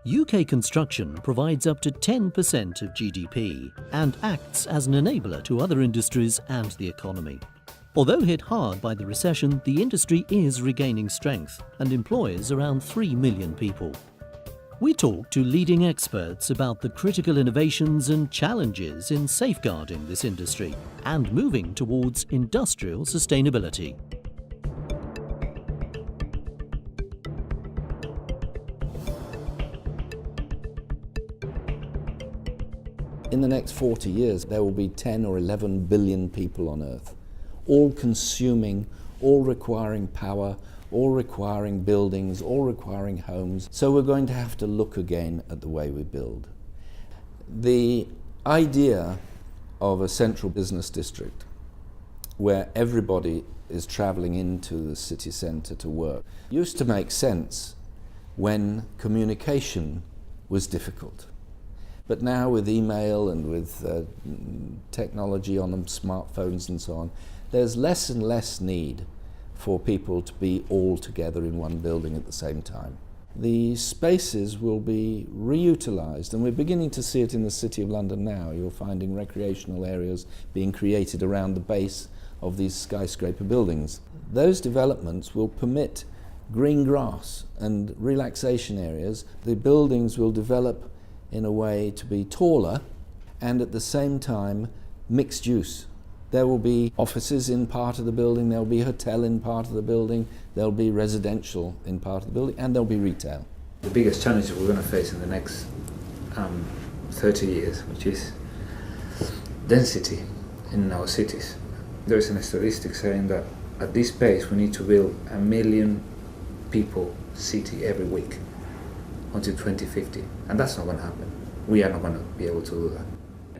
UK construction provides up to 10% of GDP and acts as an enabler to other industries and the economy. Although hit hard by the recession, the industry is regaining strength and employs around 3 million people. We talk to leading experts about the critical innovations and challenges in safeguarding this industry and moving towards industrial sustainability. In the next 40 years, there will be 10 or 11 billion people on Earth, all consuming, all requiring power, all requiring buildings, all requiring homes. So we're going to have to look again at the way we build. The idea of a central business district where everybody is travelling into the city centre to work used to make sense when communication was difficult. But now with email and with technology on them, smartphones and so on, there's less and less need for people to be all together in one building at the same time. The spaces will be reutilised, and we're beginning to see it in the City of London now. You're finding recreational areas being created around the base of these skyscraper buildings. Those developments will permit green grass and relaxation areas. The buildings will develop in a way to be taller and at the same time mixed use. There will be offices in part of the building, there will be hotel in part of the building, there will be residential in part of the building, and there will be retail. The biggest challenge we're going to face in the next 30 years, which is density in our cities. There is a statistic saying that at this pace we need to build 1 million people city every week until 2050, and that's not going to happen. We are not going to be able to do that.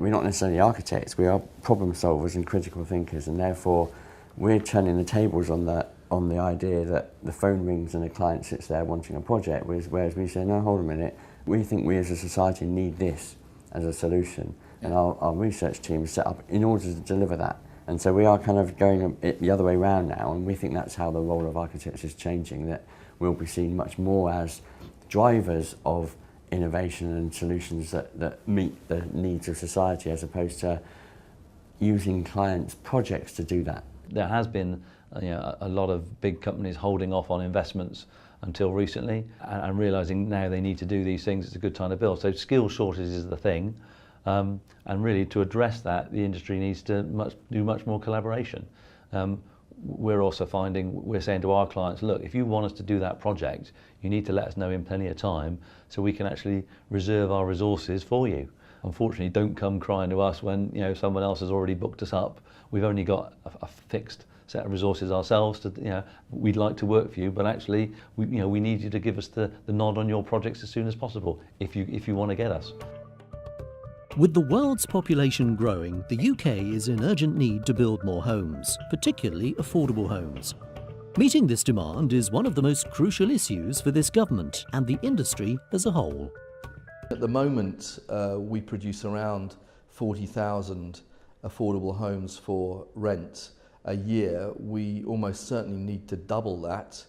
We're not necessarily architects, we are problem solvers and critical thinkers, and therefore we're turning the tables on the idea that the phone rings and a client sits there wanting a project, whereas we say, no, hold a minute, we think we as a society need this as a solution, and our research team is set up in order to deliver that. And so we are kind of going it the other way around now, and we think that's how the role of architects is changing, that we'll be seen much more as drivers of innovation and solutions that meet the needs of society, as opposed to using clients' projects to do that. There has been a lot of big companies holding off on investments until recently, and realising now they need to do these things, it's a good time to build. So skill shortage is the thing, and really to address that, the industry needs to do much more collaboration. We're also finding, we're saying to our clients, look, if you want us to do that project, you need to let us know in plenty of time so we can actually reserve our resources for you. Unfortunately, don't come crying to us when someone else has already booked us up. We've only got a fixed set of resources ourselves to, we'd like to work for you, but actually, we need you to give us the nod on your projects as soon as possible if you want to get us. With the world's population growing, the UK is in urgent need to build more homes, particularly affordable homes. Meeting this demand is one of the most crucial issues for this government and the industry as a whole. At the moment, we produce around 40,000 affordable homes for rent a year. We almost certainly need to double that,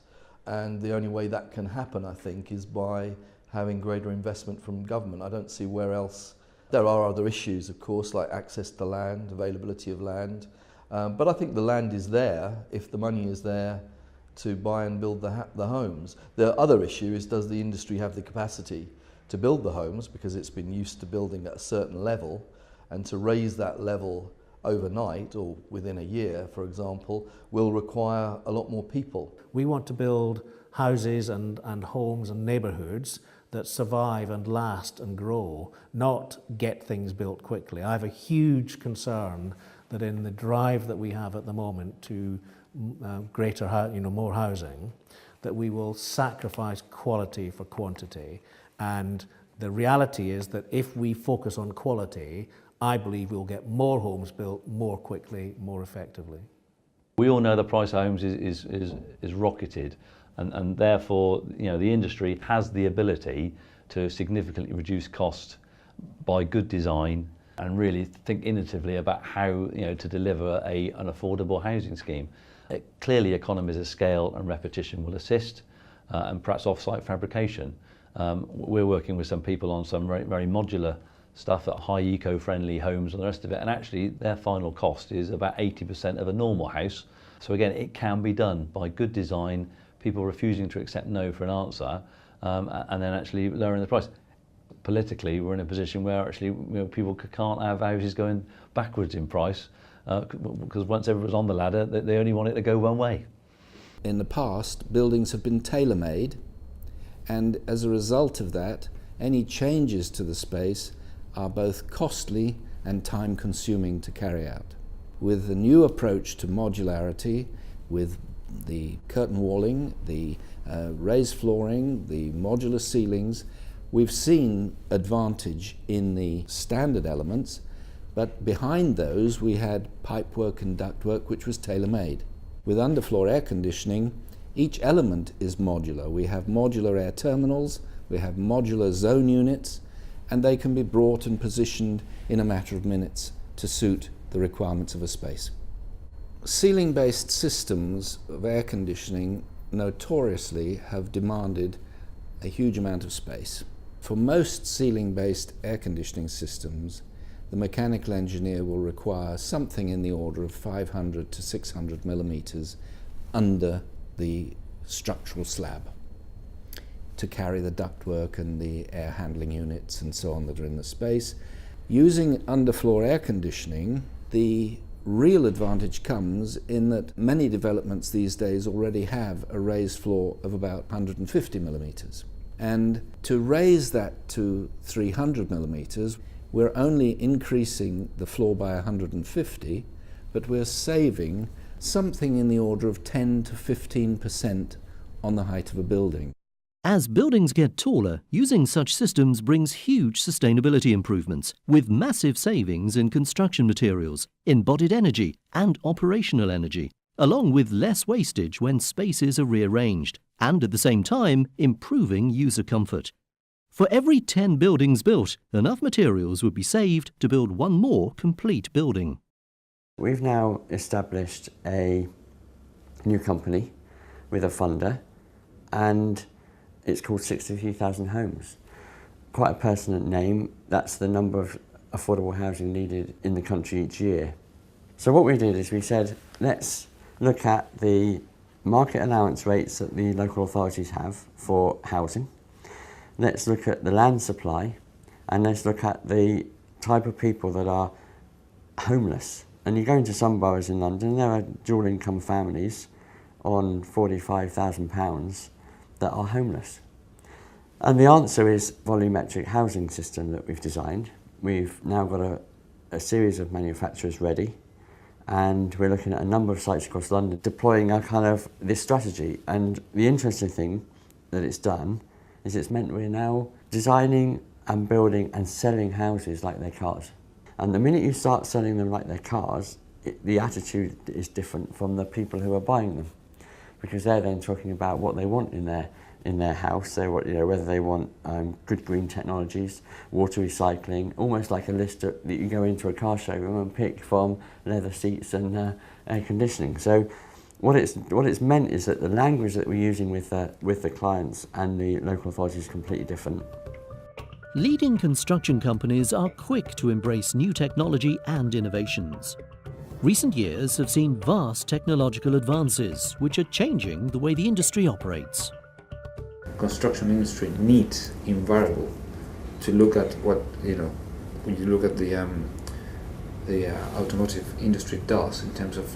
and the only way that can happen, I think, is by having greater investment from government. I don't see where else. There are other issues, of course, like access to land, availability of land, but I think the land is there if the money is there to buy and build the homes. The other issue is, does the industry have the capacity to build the homes, because it's been used to building at a certain level, and to raise that level overnight or within a year, for example, will require a lot more people. We want to build houses and homes and neighbourhoods that survive and last and grow, not get things built quickly. I have a huge concern that in the drive that we have at the moment to more housing, that we will sacrifice quality for quantity. And the reality is that if we focus on quality, I believe we'll get more homes built more quickly, more effectively. We all know the price of homes is rocketed, and therefore the industry has the ability to significantly reduce cost by good design and really think innovatively about how to deliver an affordable housing scheme. Clearly economies of scale and repetition will assist, and perhaps off-site fabrication. We're working with some people on some very, very modular stuff, at high eco-friendly homes and the rest of it, and actually their final cost is about 80% of a normal house. So again, it can be done by good design, people refusing to accept no for an answer, and then actually lowering the price. Politically, we're in a position where actually people can't have houses going backwards in price, because once everyone's on the ladder, they only want it to go one way. In the past, buildings have been tailor-made, and as a result of that, any changes to the space are both costly and time-consuming to carry out. With the new approach to modularity, with the curtain walling, the raised flooring, the modular ceilings, we've seen advantage in the standard elements, but behind those we had pipework and ductwork which was tailor-made. With underfloor air conditioning, each element is modular. We have modular air terminals, we have modular zone units, and they can be brought and positioned in a matter of minutes to suit the requirements of a space. Ceiling-based systems of air conditioning notoriously have demanded a huge amount of space. For most ceiling-based air conditioning systems, the mechanical engineer will require something in the order of 500 to 600 millimeters under the structural slab to carry the ductwork and the air handling units and so on that are in the space. Using underfloor air conditioning, the real advantage comes in that many developments these days already have a raised floor of about 150 millimeters. And to raise that to 300 millimeters, we're only increasing the floor by 150, but we're saving something in the order of 10 to 15% on the height of a building. As buildings get taller, using such systems brings huge sustainability improvements, with massive savings in construction materials, embodied energy and operational energy, along with less wastage when spaces are rearranged, and at the same time improving user comfort. For every 10 buildings built, enough materials would be saved to build one more complete building. We've now established a new company with a funder, and it's called 63,000 Homes. Quite a pertinent name. That's the number of affordable housing needed in the country each year. So what we did is we said, let's look at the market allowance rates that the local authorities have for housing. Let's look at the land supply, and let's look at the type of people that are homeless. And you go into some boroughs in London, there are dual income families on £45,000 that are homeless. And the answer is volumetric housing system that we've designed. We've now got a series of manufacturers ready, and we're looking at a number of sites across London deploying a kind of this strategy. And the interesting thing that it's done is it's meant we're now designing and building and selling houses like they're cars. And the minute you start selling them like they're cars, the attitude is different from the people who are buying them, because they're then talking about what they want in their house. They want, whether they want good green technologies, water recycling, almost like a list that you go into a car showroom and pick from leather seats and air conditioning. So what it's meant is that the language that we're using with the clients and the local authorities is completely different. Leading construction companies are quick to embrace new technology and innovations. Recent years have seen vast technological advances, which are changing the way the industry operates. Construction industry needs invariable to look at what, when you look at the automotive industry does in terms of,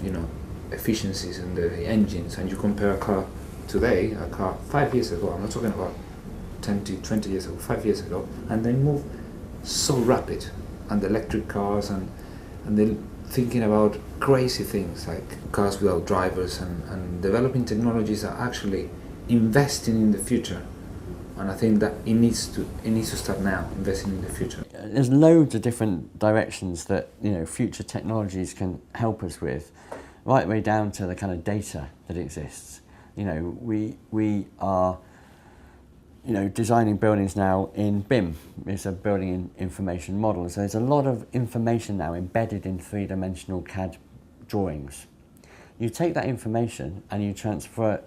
efficiencies in the engines, and you compare a car today, a car 5 years ago, I'm not talking about 20 years ago, 5 years ago, and they move so rapid, and the electric cars, and they're thinking about crazy things like cars without drivers, and developing technologies that are actually investing in the future. And I think that it needs to start now, investing in the future. There's loads of different directions that future technologies can help us with, right the way down to the kind of data that exists. We are designing buildings now in BIM. It's a building information model. So there's a lot of information now embedded in three-dimensional CAD drawings. You take that information and you transfer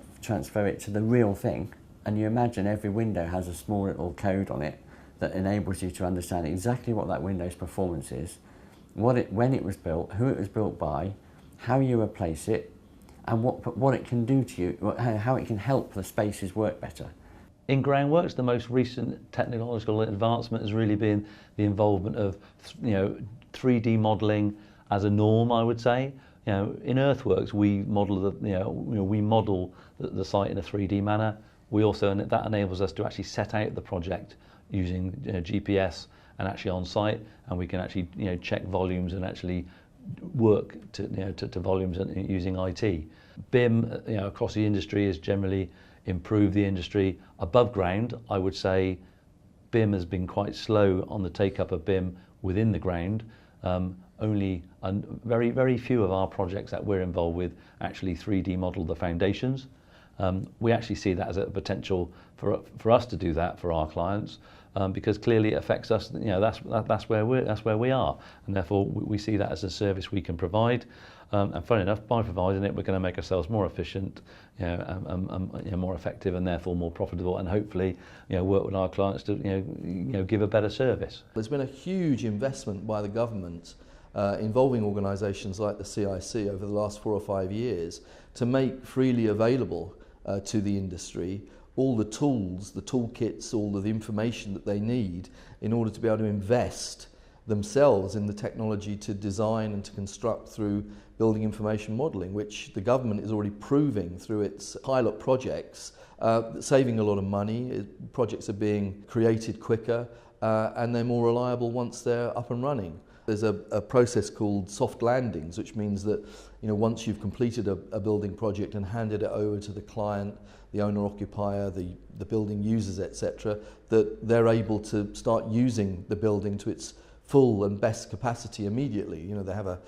it to the real thing, and you imagine every window has a small little code on it that enables you to understand exactly what that window's performance is, when it was built, who it was built by, how you replace it, and what it can do to you, how it can help the spaces work better. In groundworks, the most recent technological advancement has really been the involvement of 3D modelling as a norm, I would say. In earthworks, we model the site in a 3D manner. We also, and that enables us to actually set out the project using GPS and actually on site, and we can actually check volumes and actually work to volumes using IT. BIM across the industry has generally improved the industry. Above ground, I would say BIM has been quite slow on the take-up of BIM within the ground. Only very few of our projects that we're involved with actually 3D model the foundations. We actually see that as a potential for us to do that for our clients, because clearly it affects us. That's where we are, and therefore we see that as a service we can provide. And funny enough, by providing it, we're going to make ourselves more efficient, more effective, and therefore more profitable, and hopefully, work with our clients to, give a better service. There's been a huge investment by the government involving organisations like the CIC over the last 4 or 5 years to make freely available to the industry all the tools, the toolkits, all of the information that they need in order to be able to invest themselves in the technology to design and to construct through building information modelling, which the government is already proving through its pilot projects, saving a lot of money. Projects are being created quicker and they're more reliable once they're up and running. There's a process called soft landings, which means that once you've completed a building project and handed it over to the client, the owner-occupier, the building users, etc., that they're able to start using the building to its full and best capacity immediately. They have a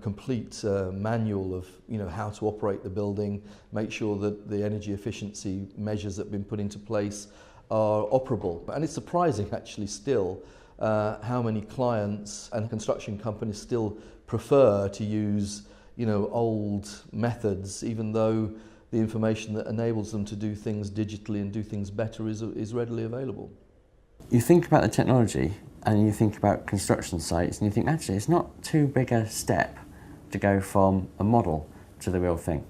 complete manual of how to operate the building, make sure that the energy efficiency measures that have been put into place are operable. And it's surprising actually still how many clients and construction companies still prefer to use old methods, even though the information that enables them to do things digitally and do things better is readily available. You think about the technology and you think about construction sites and you think actually it's not too big a step to go from a model to the real thing.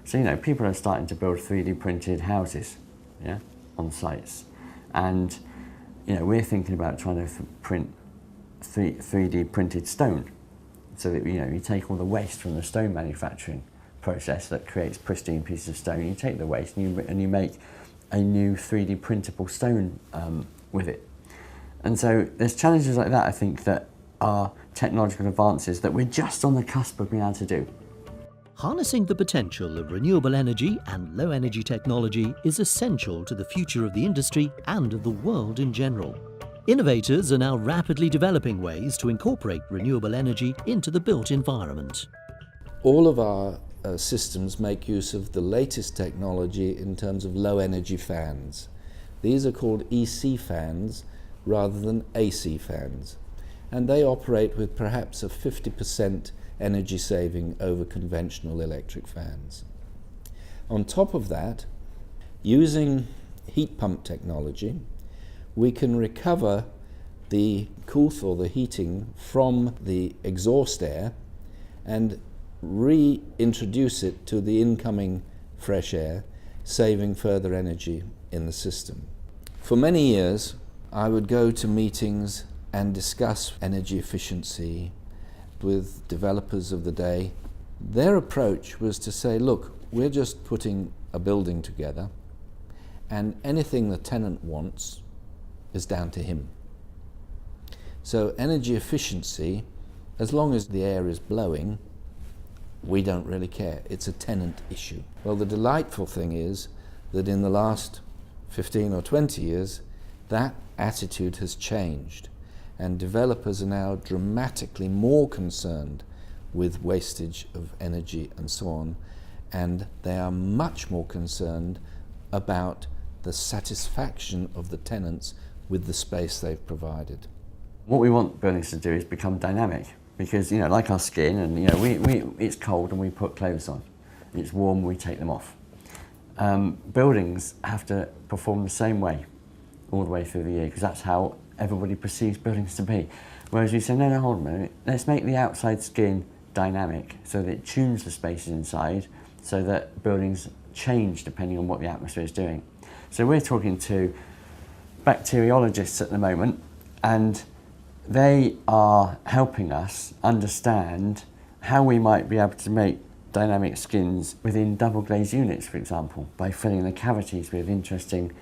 So people are starting to build 3D printed houses, on sites, and we're thinking about trying to print 3D printed stone, so that you take all the waste from the stone manufacturing process that creates pristine pieces of stone. You take the waste and you make a new 3D printable stone with it. And so there's challenges like that, I think, that are technological advances that we're just on the cusp of being able to do. Harnessing the potential of renewable energy and low-energy technology is essential to the future of the industry and of the world in general. Innovators are now rapidly developing ways to incorporate renewable energy into the built environment. All of our systems make use of the latest technology in terms of low-energy fans. These are called EC fans rather than AC fans, and they operate with perhaps a 50% energy saving over conventional electric fans. On top of that, using heat pump technology, we can recover the cooth or the heating from the exhaust air and reintroduce it to the incoming fresh air, saving further energy in the system. For many years, I would go to meetings and discuss energy efficiency with developers of the day. Their approach was to say, look, we're just putting a building together and anything the tenant wants is down to him. So energy efficiency, as long as the air is blowing, we don't really care. It's a tenant issue. Well, the delightful thing is that in the last 15 or 20 years, that attitude has changed, and developers are now dramatically more concerned with wastage of energy and so on, and they are much more concerned about the satisfaction of the tenants with the space they've provided. What we want buildings to do is become dynamic, because like our skin, and we it's cold and we put clothes on, it's warm, we take them off. buildings have to perform the same way all the way through the year, because that's how everybody perceives buildings to be. Whereas we say, no, hold on a minute, let's make the outside skin dynamic so that it tunes the spaces inside so that buildings change depending on what the atmosphere is doing. So we're talking to bacteriologists at the moment, and they are helping us understand how we might be able to make dynamic skins within double glazed units, for example, by filling the cavities with interesting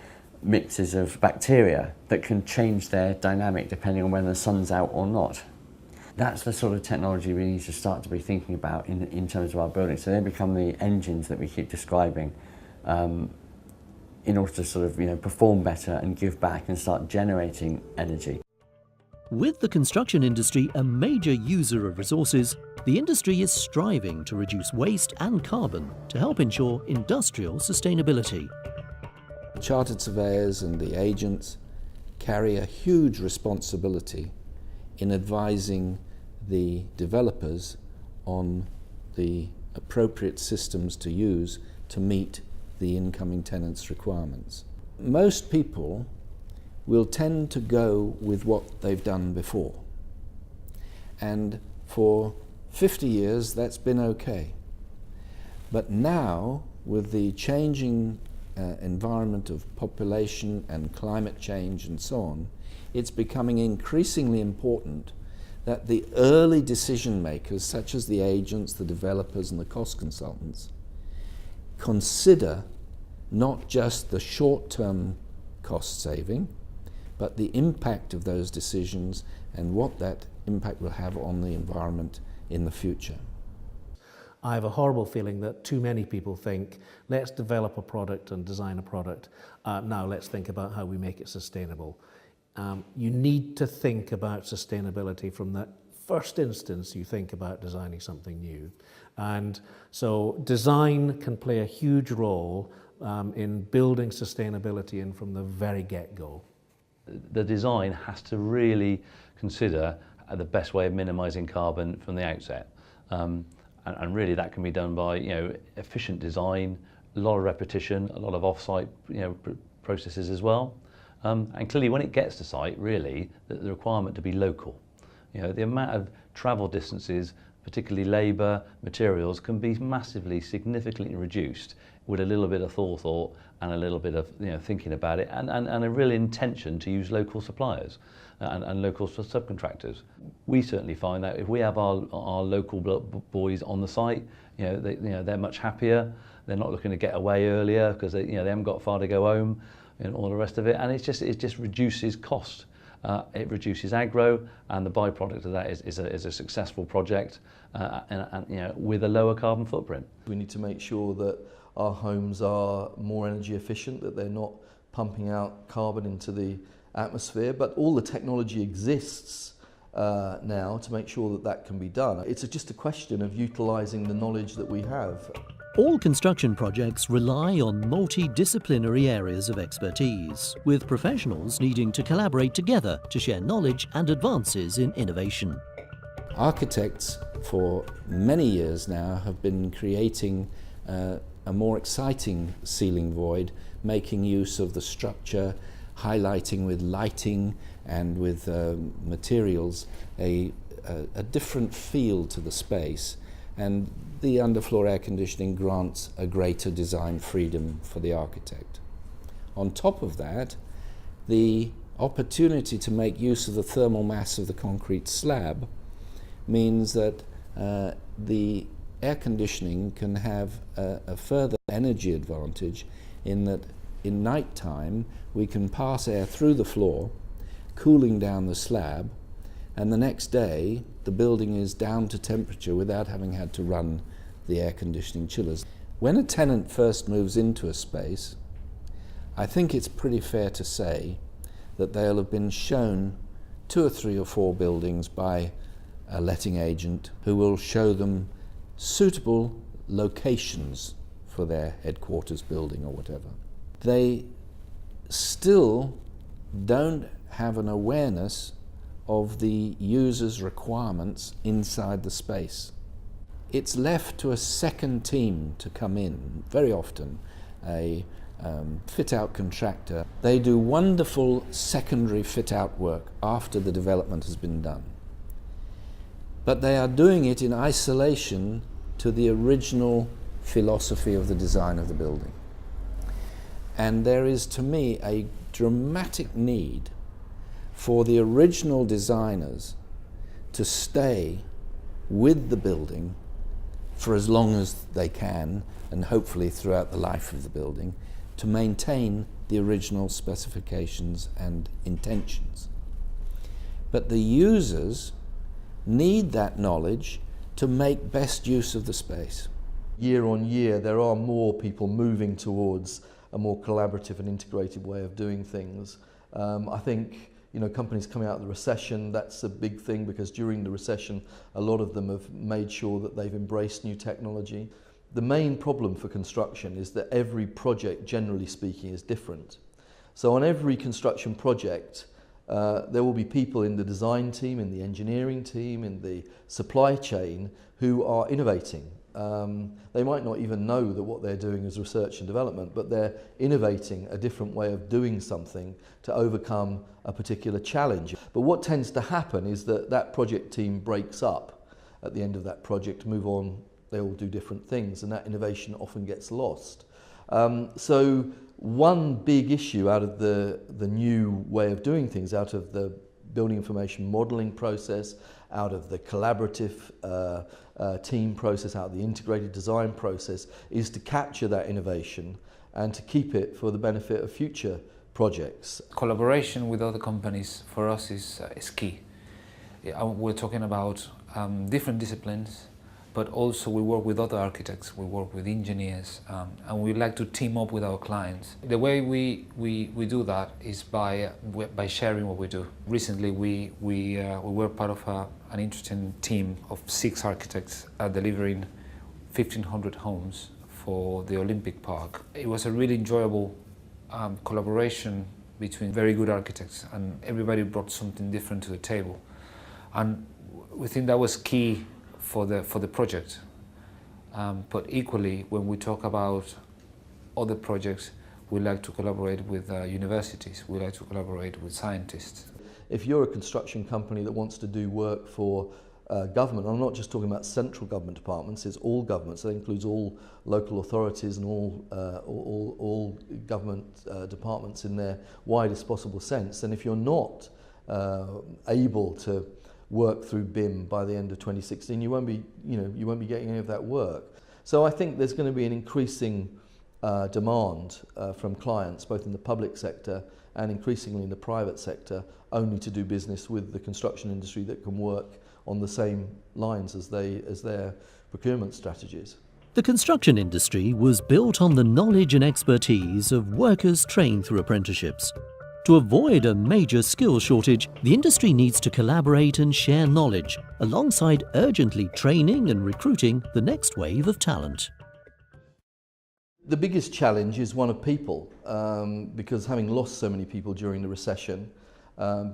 mixes of bacteria that can change their dynamic depending on whether the sun's out or not. That's the sort of technology we need to start to be thinking about in terms of our buildings. So they become the engines that we keep describing in order to sort of, perform better and give back and start generating energy. With the construction industry a major user of resources, the industry is striving to reduce waste and carbon to help ensure industrial sustainability. Chartered surveyors and the agents carry a huge responsibility in advising the developers on the appropriate systems to use to meet the incoming tenants' requirements. Most people will tend to go with what they've done before. And for 50 years that's been okay. But now, with the changing environment of population and climate change and so on, it's becoming increasingly important that the early decision makers, such as the agents, the developers and the cost consultants, consider not just the short-term cost saving, but the impact of those decisions and what that impact will have on the environment in the future. I have a horrible feeling that too many people think, let's develop a product and design a product. Now let's think about how we make it sustainable. You need to think about sustainability from the first instance you think about designing something new. And so design can play a huge role in building sustainability in from the very get-go. The design has to really consider the best way of minimising carbon from the outset. And really that can be done by efficient design, a lot of repetition, a lot of off-site processes as well. And clearly when it gets to site, really, the requirement to be local. The amount of travel distances, particularly labour, materials, can be massively, significantly reduced with a little bit of forethought and a little bit of thinking about it and a real intention to use local suppliers and local subcontractors. We certainly find that if we have our local boys on the site, they're much happier. They're not looking to get away earlier because they haven't got far to go home and all the rest of it. And it just reduces cost. It reduces aggro, and the byproduct of that is a successful project and with a lower carbon footprint. We need to make sure that our homes are more energy efficient, that they're not pumping out carbon into the atmosphere, but all the technology exists now to make sure that that can be done. It's just a question of utilising the knowledge that we have. All construction projects rely on multidisciplinary areas of expertise, with professionals needing to collaborate together to share knowledge and advances in innovation. Architects for many years now have been creating a more exciting ceiling void, making use of the structure, highlighting with lighting and with materials a different feel to the space. And the underfloor air conditioning grants a greater design freedom for the architect. On top of that, the opportunity to make use of the thermal mass of the concrete slab means that the air conditioning can have a further energy advantage in that in night time we can pass air through the floor, cooling down the slab, and the next day the building is down to temperature without having had to run the air conditioning chillers. When a tenant first moves into a space, I think it's pretty fair to say that they'll have been shown 2 or 3 or 4 buildings by a letting agent who will show them suitable locations for their headquarters building or whatever. They still don't have an awareness of the user's requirements inside the space. It's left to a second team to come in very often a fit-out contractor. They do wonderful secondary fit-out work after the development has been done. But they are doing it in isolation to the original philosophy of the design of the building. And there is, to me, a dramatic need for the original designers to stay with the building for as long as they can, and hopefully throughout the life of the building, to maintain the original specifications and intentions. But the users need that knowledge to make best use of the space. Year on year, there are more people moving towards a more collaborative and integrated way of doing things. I think, you know, companies coming out of the recession, that's a big thing, because during the recession, a lot of them have made sure that they've embraced new technology. The main problem for construction is that every project, generally speaking, is different. So on every construction project, there will be people in the design team, in the engineering team, in the supply chain who are innovating. They might not even know that what they're doing is research and development, but they're innovating a different way of doing something to overcome a particular challenge. But what tends to happen is that that project team breaks up at the end of that project, move on, they all do different things, and that innovation often gets lost. So one big issue out of the new way of doing things, out of the building information modelling process, out of the collaborative team process, out of the integrated design process, is to capture that innovation and to keep it for the benefit of future projects. Collaboration with other companies for us is key. We're talking about different disciplines, but also we work with other architects, we work with engineers, and we like to team up with our clients. The way we do that is by sharing what we do. Recently we were part of an interesting team of 6 architects delivering 1,500 homes for the Olympic Park. It was a really enjoyable collaboration between very good architects, and everybody brought something different to the table. And we think that was key for the project. But equally, when we talk about other projects, we like to collaborate with universities, we like to collaborate with scientists. If you're a construction company that wants to do work for government, I'm not just talking about central government departments, it's all governments, that includes all local authorities and all government departments in their widest possible sense. And if you're not able to work through BIM by the end of 2016, you won't be getting any of that work. So I think there's going to be an increasing demand from clients, both in the public sector and increasingly in the private sector, only to do business with the construction industry that can work on the same lines as their procurement strategies. The construction industry was built on the knowledge and expertise of workers trained through apprenticeships. To avoid a major skill shortage, the industry needs to collaborate and share knowledge, alongside urgently training and recruiting the next wave of talent. The biggest challenge is one of people, because having lost so many people during the recession,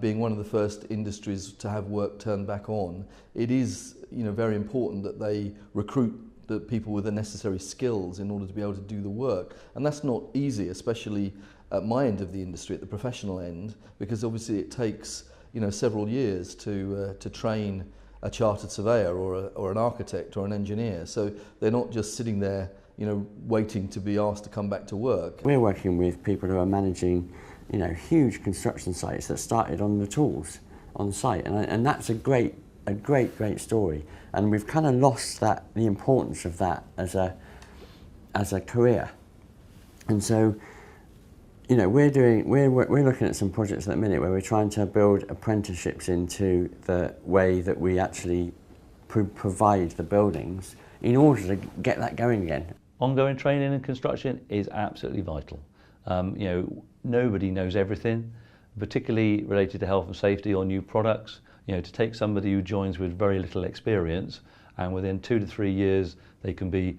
being one of the first industries to have work turned back on, it is very important that they recruit the people with the necessary skills in order to be able to do the work. And that's not easy, especially at my end of the industry, at the professional end, because obviously it takes several years to train a chartered surveyor or an architect or an engineer. So they're not just sitting there waiting to be asked to come back to work. We're working with people who are managing huge construction sites that started on the tools on site, and that's a great story. And we've kind of lost the importance of that as a career. And so we're looking at some projects at the minute where we're trying to build apprenticeships into the way that we actually provide the buildings in order to get that going again. Ongoing training in construction is absolutely vital. Nobody knows everything, particularly related to health and safety or new products. To take somebody who joins with very little experience, and within 2 to 3 years they can be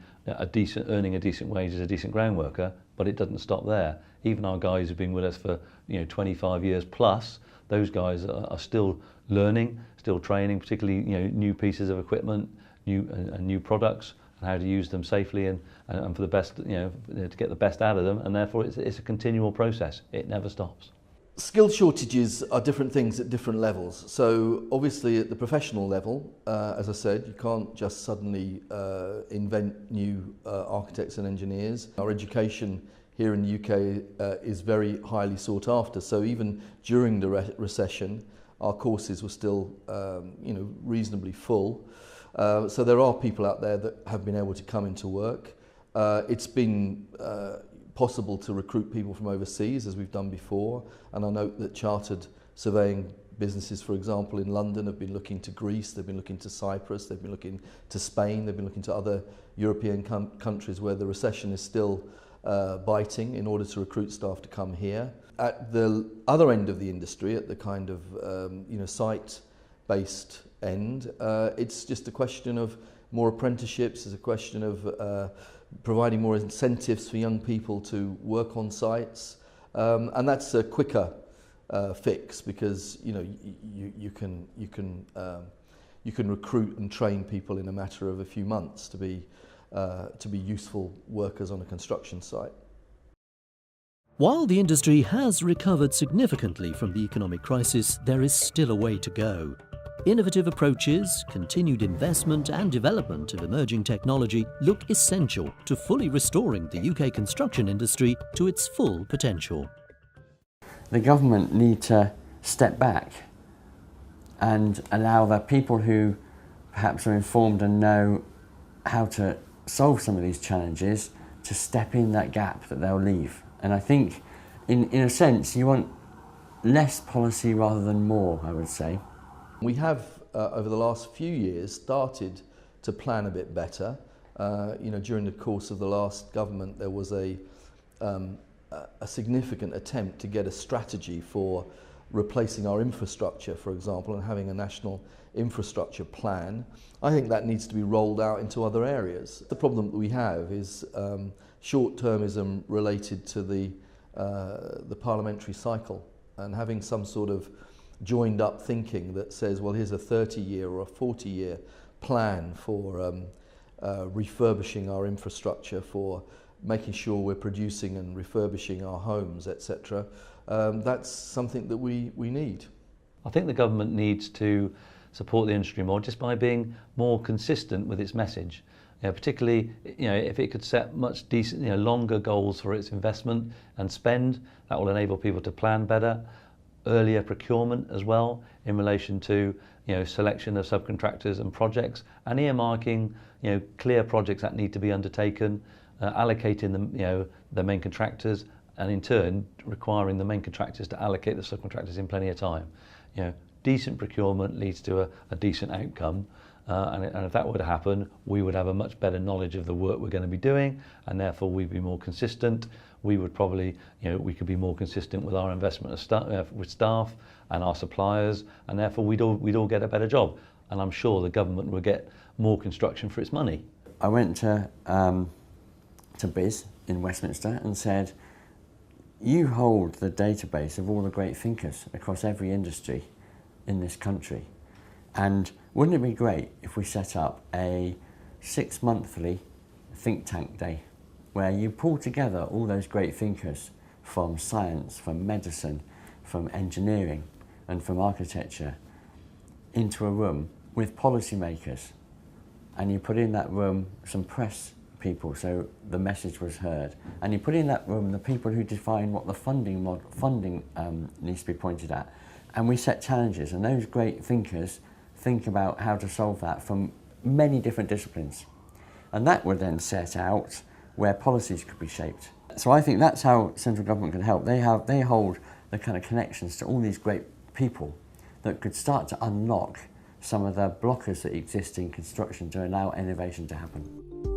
earning a decent wage as a decent ground worker, but it doesn't stop there. Even our guys who've been with us for 25 years plus, those guys are still learning, still training, particularly new pieces of equipment, new products. and how to use them safely and for the best, to get the best out of them, and therefore it's a continual process. It never stops. Skill shortages are different things at different levels. So obviously at the professional level, as I said, you can't just suddenly invent new architects and engineers. Our education here in the UK is very highly sought after. So even during the recession, our courses were still reasonably full. So there are people out there that have been able to come into work. It's been possible to recruit people from overseas, as we've done before, and I note that chartered surveying businesses, for example, in London have been looking to Greece, they've been looking to Cyprus, they've been looking to Spain, they've been looking to other European countries where the recession is still biting in order to recruit staff to come here. At the other end of the industry, at the kind of site-based end, it's just a question of more apprenticeships, it's a question of providing more incentives for young people to work on sites, and that's a quicker fix because you can recruit and train people in a matter of a few months to be useful workers on a construction site. While the industry has recovered significantly from the economic crisis, there is still a way to go. Innovative approaches, continued investment and development of emerging technology look essential to fully restoring the UK construction industry to its full potential. The government need to step back and allow the people who perhaps are informed and know how to solve some of these challenges to step in that gap that they'll leave. And I think, in a sense, you want less policy rather than more, I would say. We have, over the last few years, started to plan a bit better. During the course of the last government, there was a significant attempt to get a strategy for replacing our infrastructure, for example, and having a national infrastructure plan. I think that needs to be rolled out into other areas. The problem that we have is short-termism related to the parliamentary cycle, and having some sort of joined up thinking that says, well, here's a 30-year or a 40-year plan for refurbishing our infrastructure, for making sure we're producing and refurbishing our homes, etc. That's something that we need. I think the government needs to support the industry more just by being more consistent with its message. Particularly, if it could set much decent, longer goals for its investment and spend, that will enable people to plan better. Earlier procurement as well in relation to selection of subcontractors and projects, and earmarking clear projects that need to be undertaken, allocating them the main contractors, and in turn requiring the main contractors to allocate the subcontractors in plenty of time. Decent procurement leads to a decent outcome, and if that were to happen, we would have a much better knowledge of the work we're going to be doing, and therefore we'd be more consistent. We would probably, we could be more consistent with our investment of with staff and our suppliers, and therefore we'd all get a better job. And I'm sure the government would get more construction for its money. I went to BIS in Westminster and said, you hold the database of all the great thinkers across every industry in this country, and wouldn't it be great if we set up a 6-monthly think tank day where you pull together all those great thinkers from science, from medicine, from engineering and from architecture into a room with policymakers, and you put in that room some press people so the message was heard, and you put in that room the people who define what the funding needs to be pointed at, and we set challenges, and those great thinkers think about how to solve that from many different disciplines, and that would then set out where policies could be shaped. So I think that's how central government can help. They hold the kind of connections to all these great people that could start to unlock some of the blockers that exist in construction to allow innovation to happen.